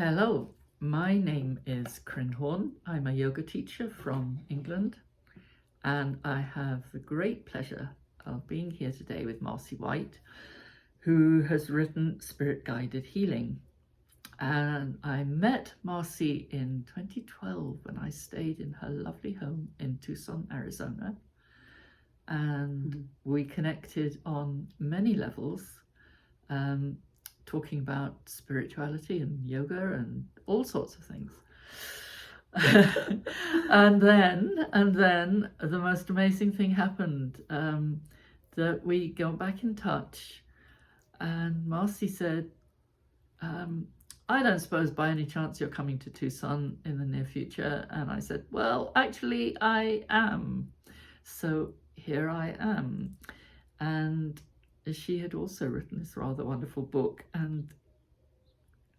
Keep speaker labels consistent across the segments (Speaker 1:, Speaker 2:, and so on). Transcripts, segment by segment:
Speaker 1: Hello, my name is Cryn. I'm a yoga teacher from England, and I have the great pleasure of being here today with Marcy White, who has written Spirit Guided Healing. And I met Marcy in 2012 when I stayed in her lovely home in Tucson, Arizona. And we connected on many levels, talking about spirituality and yoga and all sorts of things. and then the most amazing thing happened, that we got back in touch, and Marcy said, I don't suppose by any chance you're coming to Tucson in the near future? And I said, well, actually I am. So here I am. And she had also written this rather wonderful book, and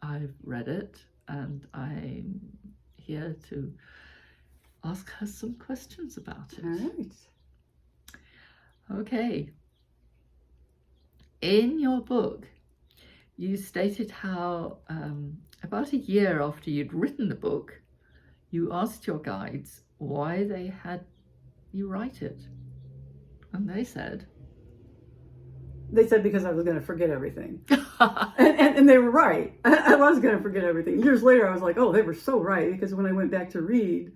Speaker 1: I've read it, and I'm here to ask her some questions about it.
Speaker 2: All right.
Speaker 1: Okay. In your book, you stated how about a year after you'd written the book, you asked your guides why they had you write it. And they said
Speaker 2: because I was going to forget everything. and they were right. I was going to forget everything. Years later, I was like, oh, they were so right. Because when I went back to read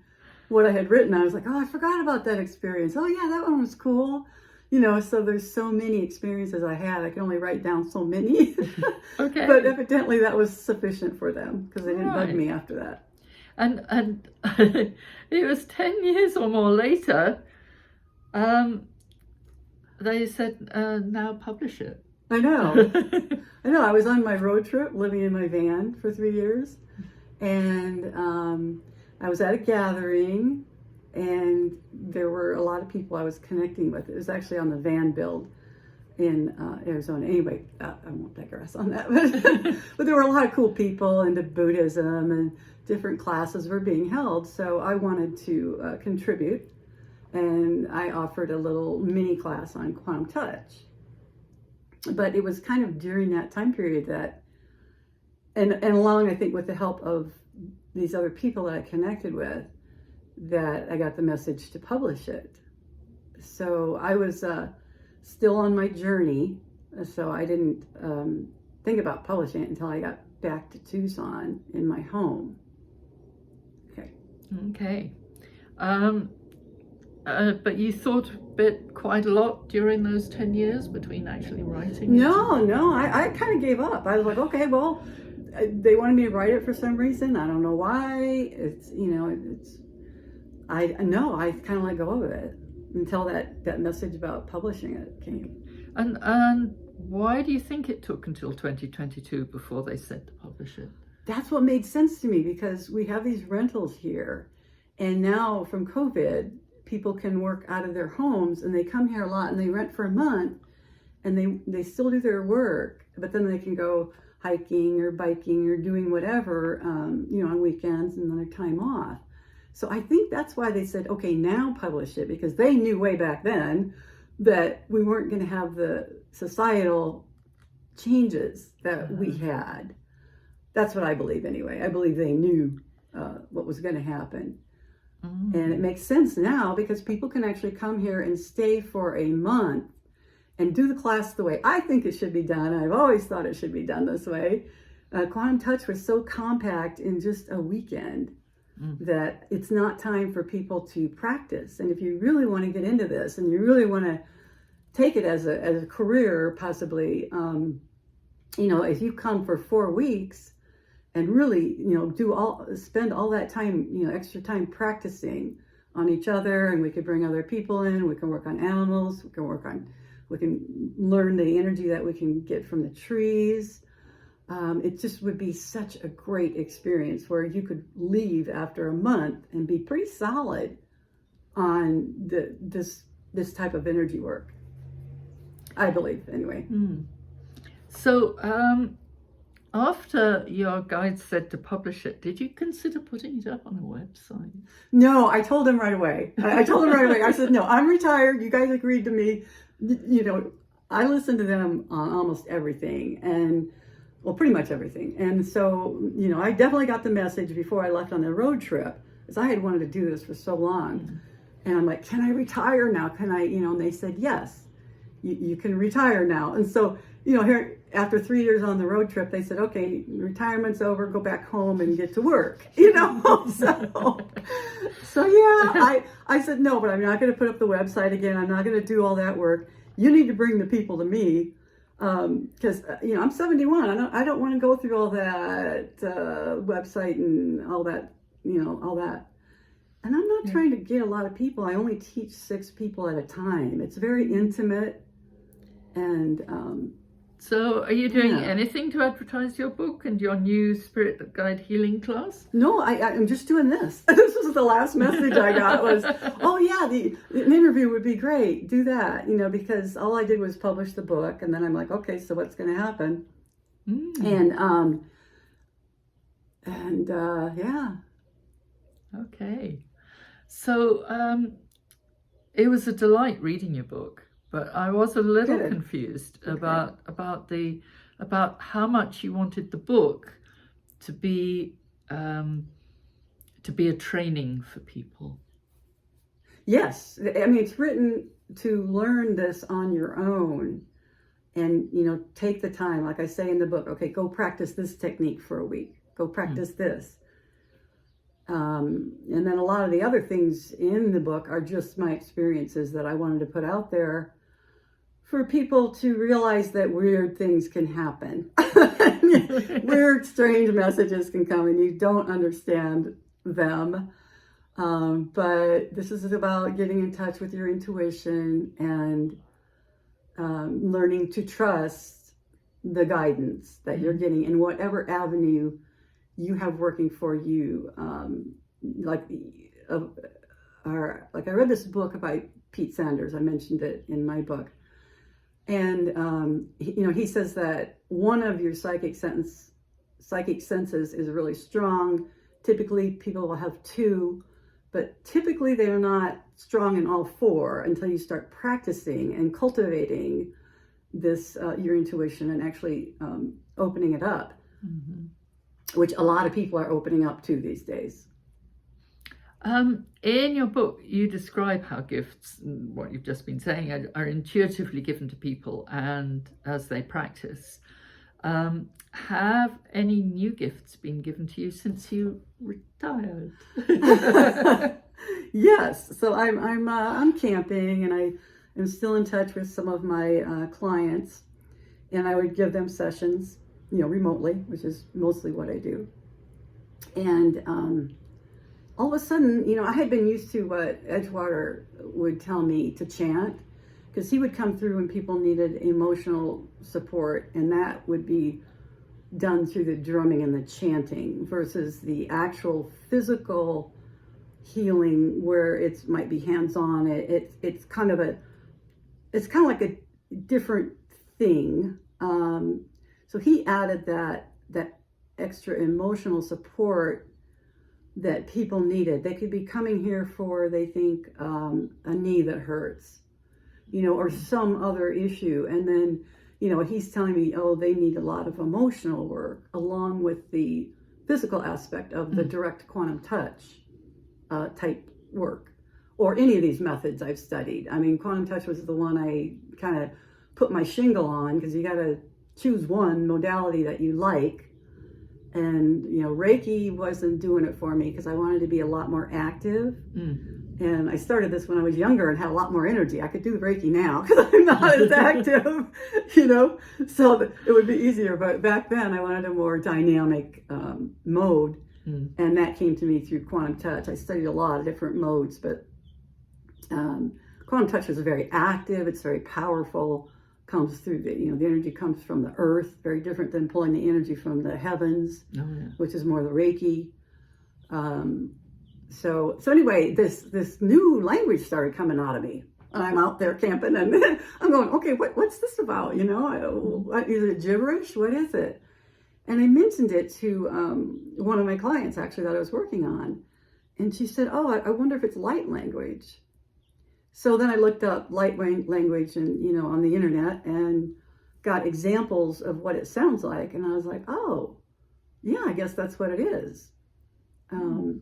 Speaker 2: what I had written, I was like, oh, I forgot about that experience. Oh, yeah, that one was cool. You know, so there's so many experiences I had. I can only write down so many.
Speaker 1: Okay.
Speaker 2: But evidently that was sufficient for them because they didn't bug me after that.
Speaker 1: And it was 10 years or more later, they said, now publish it.
Speaker 2: I know. I was on my road trip living in my van for 3 years. And I was at a gathering, and there were a lot of people I was connecting with. It was actually on the van build in Arizona. Anyway, I won't digress on that. But there were a lot of cool people into Buddhism, and different classes were being held. So I wanted to contribute. And I offered a little mini class on quantum touch. But it was kind of during that time period that, and along, I think, with the help of these other people that I connected with, that I got the message to publish it. So I was still on my journey, so I didn't think about publishing it until I got back to Tucson in my home.
Speaker 1: Okay. But you thought of it quite a lot during those 10 years between actually writing it?
Speaker 2: No, I kind of gave up. I was like, okay, well, they wanted me to write it for some reason. I don't know why. I kind of let go of it until that message about publishing it came.
Speaker 1: And why do you think it took until 2022 before they said to publish it?
Speaker 2: That's what made sense to me, because we have these rentals here, and now from COVID, people can work out of their homes, and they come here a lot, and they rent for a month, and they still do their work, but then they can go hiking or biking or doing whatever, on weekends and on their time off. So I think that's why they said, okay, now publish it, because they knew way back then that we weren't going to have the societal changes that we had. That's what I believe anyway. I believe they knew what was going to happen. And it makes sense now, because people can actually come here and stay for a month and do the class the way I think it should be done. I've always thought it should be done this way. Quantum Touch was so compact in just a weekend that it's not time for people to practice. And if you really want to get into this, and you really want to take it as a career, possibly, if you come for 4 weeks and really, spend all that time, extra time practicing on each other, and we could bring other people in, we can work on animals, we can learn the energy that we can get from the trees. It just would be such a great experience where you could leave after a month and be pretty solid on this type of energy work. I believe, anyway.
Speaker 1: So, after your guide said to publish it, did you consider putting it up on a website?
Speaker 2: No, I told them right away. I said, no, I'm retired. You guys agreed to me. I listened to them on almost everything. And well, pretty much everything. And so, I definitely got the message before I left on the road trip, because I had wanted to do this for so long. And I'm like, can I retire now? Can I, and they said, yes, you can retire now. And so, here, after 3 years on the road trip, they said, okay, retirement's over, go back home and get to work, So yeah, I said, no, but I'm not going to put up the website again. I'm not going to do all that work. You need to bring the people to me. Because I'm 71. I don't want to go through all that website and all that, all that. And I'm not trying to get a lot of people. I only teach 6 people at a time. It's very intimate. And
Speaker 1: so are you doing anything to advertise your book and your new Spirit Guide Healing class?
Speaker 2: No, I'm just doing this. This was the last message I got was, oh yeah, an interview would be great. Do that, because all I did was publish the book. And then I'm like, okay, so what's going to happen? And yeah.
Speaker 1: Okay. So it was a delight reading your book. But I was a little confused about how much you wanted the book to be a training for people.
Speaker 2: Yes, I mean, it's written to learn this on your own, and take the time, like I say in the book. Okay, go practice this technique for a week. Go practice this. And then a lot of the other things in the book are just my experiences that I wanted to put out there for people to realize that weird things can happen. Weird, strange messages can come and you don't understand them. But this is about getting in touch with your intuition and learning to trust the guidance that you're getting in whatever avenue you have working for you. Like I read this book by Pete Sanders. I mentioned it in my book. And, he says that one of your psychic senses is really strong. Typically, people will have 2, but typically they are not strong in all 4 until you start practicing and cultivating this, your intuition, and actually opening it up, which a lot of people are opening up to these days.
Speaker 1: In your book, you describe how gifts, what you've just been saying, are intuitively given to people and as they practice. Have any new gifts been given to you since you retired?
Speaker 2: Yes. So I'm camping, and I am still in touch with some of my clients, and I would give them sessions, remotely, which is mostly what I do. And all of a sudden, I had been used to what Edgewater would tell me to chant, because he would come through when people needed emotional support, and that would be done through the drumming and the chanting versus the actual physical healing where it might be hands-on. It's kind of like a different thing. So he added that extra emotional support that people needed. They could be coming here for, they think, a knee that hurts, or some other issue. And then, he's telling me, they need a lot of emotional work along with the physical aspect of the direct quantum touch type work, or any of these methods I've studied. I mean, quantum touch was the one I kind of put my shingle on, because you got to choose one modality that you like. And, Reiki wasn't doing it for me because I wanted to be a lot more active. And I started this when I was younger and had a lot more energy. I could do Reiki now because I'm not as active, so it would be easier. But back then I wanted a more dynamic mode. And that came to me through quantum touch. I studied a lot of different modes, but quantum touch is very active. It's very powerful. Comes through the energy comes from the earth, very different than pulling the energy from the heavens, which is more the Reiki. So anyway, this new language started coming out of me, and I'm out there camping, and I'm going, okay, what's this about? Is it gibberish? What is it? And I mentioned it to one of my clients actually that I was working on, and she said, oh, I wonder if it's light language. So then I looked up light language and, on the internet, and got examples of what it sounds like, and I was like, oh, yeah, I guess that's what it is. And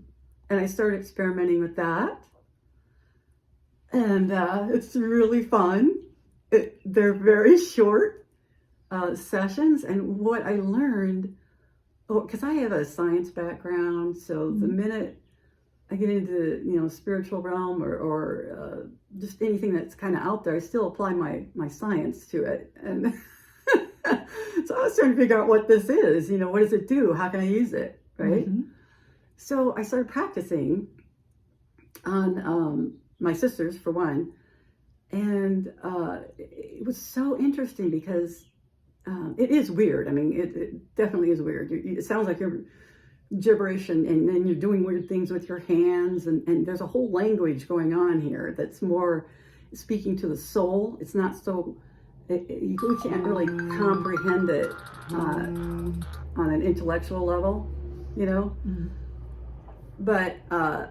Speaker 2: I started experimenting with that, and it's really fun. They're very short sessions, and what I learned, because I have a science background, so the minute I get into spiritual realm or just anything that's kind of out there, I still apply my science to it, and so I was trying to figure out what this is. What does it do? How can I use it? Right.
Speaker 1: Mm-hmm.
Speaker 2: So I started practicing on my sisters, for one, and it was so interesting because it is weird. I mean, it definitely is weird. It sounds like you're gibberish, and then you're doing weird things with your hands, and there's a whole language going on here that's more speaking to the soul. It's not so, you can't really comprehend it on an intellectual level,
Speaker 1: Mm-hmm.
Speaker 2: but
Speaker 3: Hello?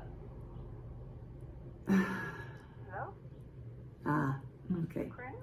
Speaker 2: okay.
Speaker 3: Cryn?